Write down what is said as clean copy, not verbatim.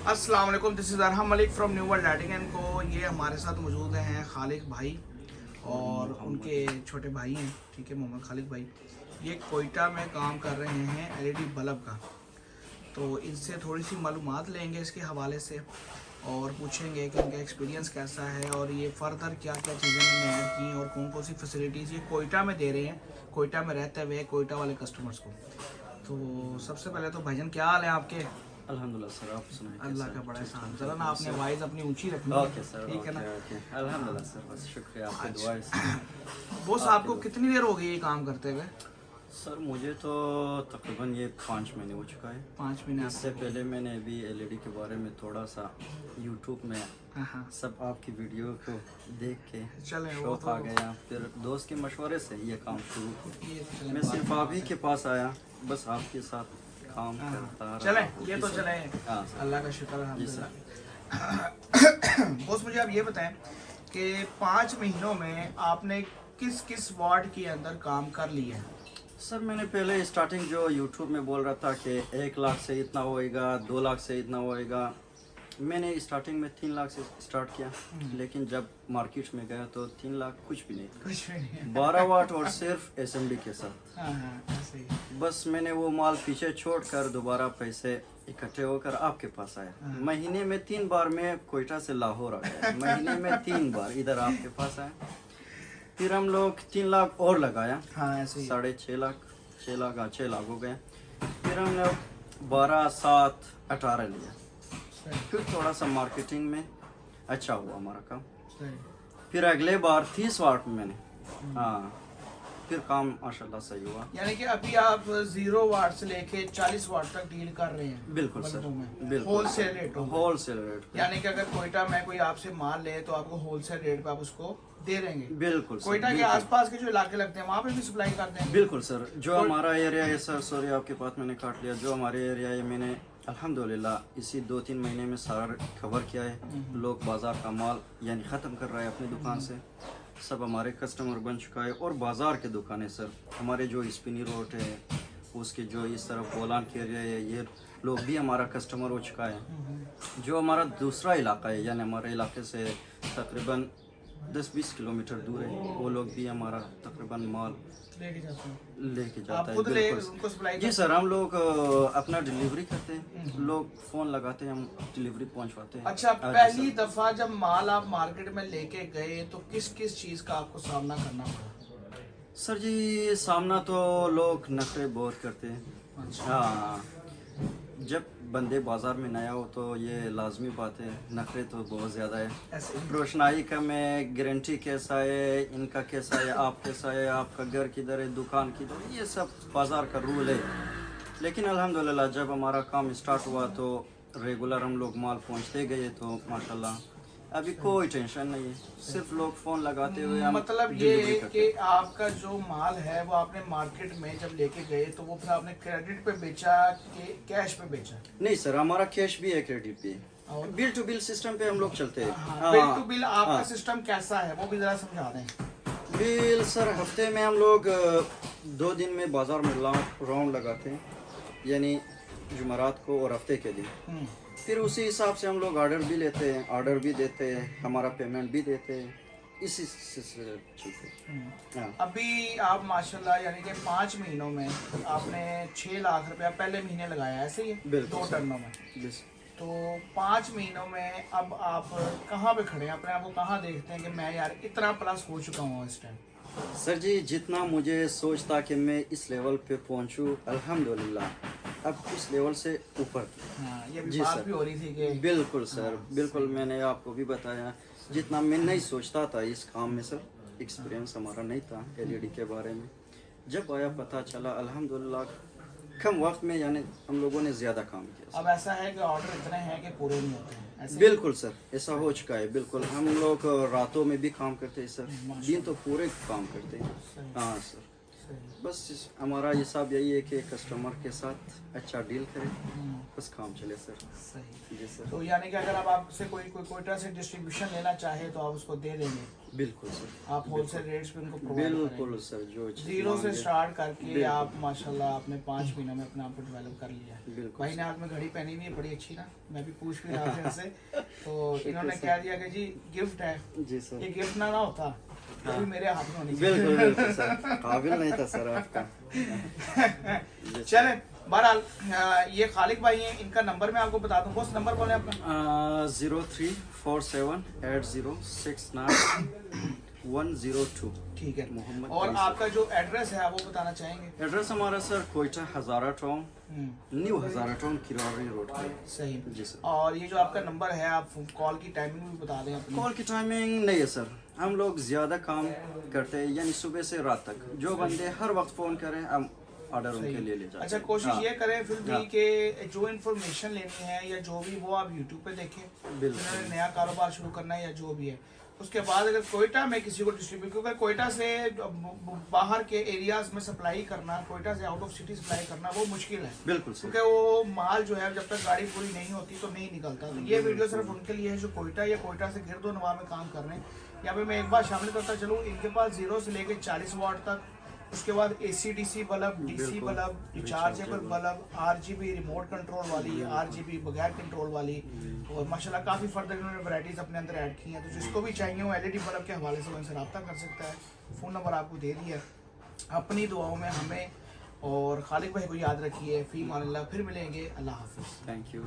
अस्सलाम वालेकुम, this is Arham Malik from New World Lighting and Co. ये हमारे साथ मौजूद हैं खालिक भाई और उनके छोटे भाई हैं, ठीक है, मोहम्मद खालिक भाई। ये कोयटा में काम कर रहे हैं एलईडी बल्ब का। तो इनसे थोड़ी सी मालूमात लेंगे इसके हवाले से और पूछेंगे कि उनका एक्सपीरियंस कैसा है और ये फर्दर क्या क्या चीज़ें इन्होंने ऐड की और कौन कौन सी फैसिलिटीज़ ये कोयटा में दे रहे हैं, कोयटा में रहते हुए कोयटा वाले कस्टमर्स को। तो सबसे पहले तो भाईजान क्या हाल है आपके? अल्हम्दुलिल्लाह सर, आप सुनाइए। अल्लाह का बड़ा एहसान। चलो ना, आपने वॉइस अपनी ऊंची रखनी है, ओके सर, ठीक है ना? अल्हम्दुलिल्लाह सर, बस शुक्रिया आपकी दुआ से। बॉस, आपको कितनी देर हो गई ये काम करते हुए? सर मुझे तो तकरीबन ये 5 महीने हो चुका है। 5 महीने। इससे पहले मैंने अभी एलईडी के बारे में थोड़ा सा यूट्यूब में हाँ, सब आपकी वीडियो को देख के चले वो शौक तो आ गया, फिर दोस्त के मशवरे से ये काम शुरू किया। ये तो चले मैं सिर्फ आप ही के पास आया, बस आपके साथ काम करता रहा। चले, ये तो चले। हाँ सर। अल्लाह का शुक्र है, जी सर। अल्हम्दुलिल्लाह। बॉस, मुझे आप ये बताएं कि 5 महीनों में आपने किस किस वार्ड के अंदर काम कर लिया है? सर मैंने पहले स्टार्टिंग जो यूट्यूब में बोल रहा था कि 1 लाख से इतना होएगा, 2 लाख से इतना होएगा, मैंने स्टार्टिंग में 3 लाख से स्टार्ट किया। लेकिन जब मार्केट में गया तो 3 लाख कुछ भी नहीं था। कुछ भी नहीं। 12 वाट और सिर्फ एसएमडी के साथ। हाँ, ऐसे ही। बस मैंने वो माल पीछे छोड़कर दोबारा पैसे इकट्ठे होकर आपके पास आया। महीने में 3 बार मैं कोयटा से लाहौर आ गया, महीने में 3 बार इधर आपके पास आया। फिर हम लोग 3 लाख और लगाया, हाँ, ऐसे ही। 6.5 लाख, 6 लाख हो गए। फिर हमने 12, 7, 18 लिया। सही, फिर थोड़ा सा मार्केटिंग में अच्छा हुआ हमारा काम। सही। फिर अगले बार 30 वाट में मैंने, हाँ, फिर काम माशाल्लाह सही हुआ। यानी कि अभी आप 0 वाट से लेके 40 वाट तक डील कर रहे हैं? बिल्कुल सर, बल्बों में बिल्कुल होलसेल रेट हो? होलसेल रेट पे। यानी कि अगर कोयटा में कोई आपसे माल ले तो आपको होलसेल रेट पे आप उसको दे देंगे? बिल्कुल सर, कोयटा के बिल्कुल। आसपास के जो इलाके लगते हैं वहाँ पे भी सप्लाई करते हैं? बिल्कुल सर, जो हमारा एरिया है सर, सॉरी आपके पास मैंने काट लिया, जो हमारे एरिया है मैंने अल्हम्दुलिल्लाह इसी 2-3 महीने में सारा कवर किया है। लोग बाजार का माल यानी ख़त्म कर रहा है अपनी दुकान से, सब हमारे कस्टमर बन चुका है। और बाजार के दुकानें सर, हमारे जो स्पिनी रोड है उसके जो इस तरफ बोलान के एरिया है, ये लोग भी हमारा कस्टमर हो चुका है। जो हमारा दूसरा इलाका है यानी हमारे इलाके से तकरीबन 10-20 किलोमीटर दूर है, वो लोग भी हमारा तकरीबन माल लेके जाते हैं? लेके जाता आप है। खुद ले बिल्कुल उनको सप्लाई जी करते सर, हम लोग अपना डिलीवरी करते हैं, लोग फोन लगाते हैं, हम डिलीवरी पहुंचवाते हैं। अच्छा, जी पहली सर। दफा जब माल आप मार्केट में लेके गए तो किस किस चीज का आपको सामना करना पड़ा? सर जी, सामना तो लोग नखरे बहुत करते हैं। अच्छा। हाँ, जब बंदे बाजार में नया हो तो ये लाजमी बात है, नखरे तो बहुत ज़्यादा है। ऐसे ही। रोशनाई का में गारंटी कैसा है, इनका कैसा है, आप कैसा है, आपका घर किधर है, दुकान किधर है, ये सब बाजार का रूल है। लेकिन अल्हम्दुलिल्लाह जब हमारा काम स्टार्ट हुआ तो रेगुलर हम लोग माल पहुंचते गए, तो माशाल्लाह अभी कोई टेंशन नहीं है। सिर्फ लोग फ़ोन लगाते हुए हम मतलब ये डिलीवरी करते कि आपका जो माल है वो आपने मार्केट में जब लेके गए तो वो फिर आपने क्रेडिट पे बेचा कि कैश पे बेचा? नहीं सर, हमारा कैश भी है, क्रेडिट भी है, और बिल टू बिल सिस्टम पे हम लोग चलते हैं। हाँ, बिल टू बिल आपका हाँ। सिस्टम कैसा है वो भी जरा समझा दें। बिल सर, हफ्ते में हम लोग 2 दिन में बाजार में राउंड लगाते हैं, यानी जुमेरात को और हफ्ते के दिन। फिर उसी हिसाब से हम लोग ऑर्डर भी लेते हैं, ऑर्डर भी देते हैं, हमारा पेमेंट भी देते हैं, इसी सिलसिले चलते हैं। हाँ। अभी आप माशाल्लाह यानी कि 5 महीनों में आपने 6 लाख रुपया पहले महीने लगाया, ऐसे ही है? बिल्कुल 2 सर। टर्नों में। बस तो 5 महीनों में अब आप कहाँ पे खड़े हैं? अपने आप को कहाँ देखते हैं कि मैं यार इतना प्लस हो चुका हूँ इस टाइम? सर जी, जितना मुझे सोच था कि मैं इस लेवल पे पहुंचूं, अल्हम्दुलिल्लाह अब उस लेवल से ऊपर। हाँ, ये भी जी बात सर। भी हो रही थी कि बिल्कुल सर, बिल्कुल, मैंने आपको भी बताया, जितना मैं नहीं सोचता था इस काम में सर, एक्सपीरियंस हमारा नहीं था एलईडी के बारे में। जब आया पता चला, अल्हम्दुलिल्लाह कम वक्त में यानी हम लोगों ने ज़्यादा काम किया। अब ऐसा है कि ऑर्डर इतने हैं कि पूरे नहीं होते हैं, ऐसे? बिल्कुल सर, ऐसा हो चुका है। बिल्कुल, हम लोग रातों में भी काम करते हैं सर, दिन तो पूरे काम करते हैं। हाँ सर, सही। बस हमारा हिसाब यही है कि कस्टमर के साथ अच्छा डील करें, बस काम चले सर। सही। जी सर। तो यानी कि अगर अब आपसे कोई कोयटा से डिस्ट्रीब्यूशन लेना चाहे तो आप उसको दे देंगे, बिल्कुल सर, आप होलसेल रेट्स पे उनको प्रोवाइड बिल्कुल सर। जो चीज़ जीरो से मांगे, स्टार्ट करके बिल्कुल। आप माशाल्लाह आपने 5 महीनों में अपने आप को डेवलप कर लिया है। बिल्कुल भाई ने हाथ में घड़ी पहनी हुई है बड़ी अच्छी ना, मैं भी पूछ भी रहा था इनसे तो इन्होंने कह दिया कि जी गिफ्ट है, जी सर। ये गिफ्ट ना होता तो भी मेरे हाथ में होनी बिल्कुल बिल्कुल सर, काबिल नहीं था सर आपका। चाहिए। चले बहरहाल ये खालिक भाई हैं, इनका नंबर मैं आपको बता दूं, बॉस नंबर बोले अपना। 03478069 ठीक है मोहम्मद और अली आपका जो एड्रेस है वो बताना चाहेंगे। एड्रेस हमारा सर कोयटा हजारा टाउन, हम्म, न्यू हजारा टाउन किरारी रोड पे। सही। जी सर। और ये जो आपका नंबर है आप कॉल की टाइमिंग भी बता दें अपनी। कॉल की टाइमिंग नहीं है सर, हम लोग ज़्यादा काम करते हैं, यानी सुबह से रात तक जो बंदे हर वक्त फ़ोन करें हम ऑर्डर उनके लिए ले जाते हैं। अच्छा कोशिश हाँ, ये करें फिर भी हाँ। कि जो इन्फॉर्मेशन लेनी है या जो भी वो आप यूट्यूब पे देखें, बिल्कुल। जिन्होंने नया कारोबार शुरू करना है या जो भी है, उसके बाद अगर कोयटा में किसी को डिस्ट्रीब्यूट, क्योंकि कोयटा से बाहर के एरियाज में सप्लाई करना, कोयटा से आउट ऑफ सिटी सप्लाई करना वो मुश्किल है, बिल्कुल सर। क्योंकि वो माल जो है जब तक गाड़ी पूरी नहीं होती तो नहीं निकलता। तो ये वीडियो सिर्फ उनके लिए है जो कोयटा या कोयटा से गिरदो नवाह में काम कर रहे हैं। यहाँ पे मैं एक बार शामिल करता चलूँ, इनके पास 0 से लेके 40 वाट तक, उसके बाद AC/DC बल्ब, DC बिल्कुल। Bulb, rechargeable bulb, RGB remote control वाली, RGB बगैर कंट्रोल वाली, और माशाल्लाह काफ़ी फर्दर इन्होंने वैरायटीज़ अपने अंदर ऐड की हैं। तो जिसको भी चाहिए वो LED बल्ब के हवाले से उनसे रब्ता कर सकता है। फ़ोन नंबर आपको दे दिया है। अपनी दुआओं में हमें और खालिक भाई को याद रखिए। फ़ी मान अल्लाह, फिर मिलेंगे, अल्लाह हाफिज़। Thank you.